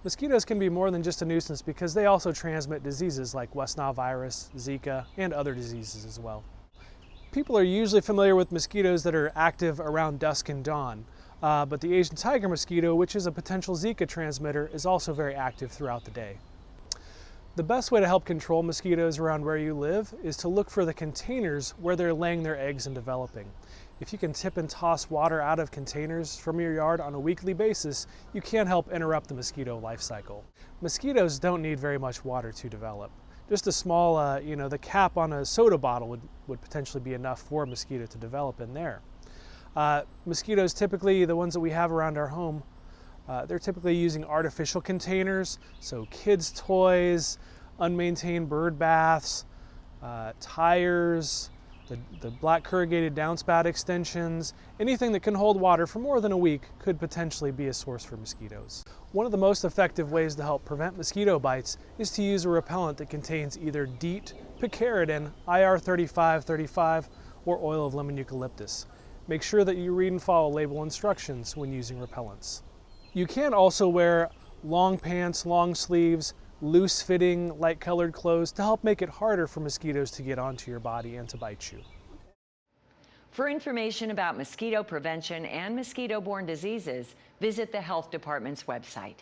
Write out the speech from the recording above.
Mosquitoes can be more than just a nuisance because they also transmit diseases like West Nile virus, Zika, and other diseases as well. People are usually familiar with mosquitoes that are active around dusk and dawn, but the Asian tiger mosquito, which is a potential Zika transmitter, is also very active throughout the day. The best way to help control mosquitoes around where you live is to look for the containers where they're laying their eggs and developing. If you can tip and toss water out of containers from your yard on a weekly basis, you can help interrupt the mosquito life cycle. Mosquitoes don't need very much water to develop. Just a small, the cap on a soda bottle would potentially be enough for a mosquito to develop in there. Mosquitoes, typically the ones that we have around our home, they're typically using artificial containers, so kids' toys, unmaintained bird baths, tires, the black corrugated downspout extensions, anything that can hold water for more than a week could potentially be a source for mosquitoes. One of the most effective ways to help prevent mosquito bites is to use a repellent that contains either DEET, picaridin, IR3535, or oil of lemon eucalyptus. Make sure that you read and follow label instructions when using repellents. You can also wear long pants, long sleeves, loose-fitting, light-colored clothes to help make it harder for mosquitoes to get onto your body and to bite you. For information about mosquito prevention and mosquito-borne diseases, visit the health department's website.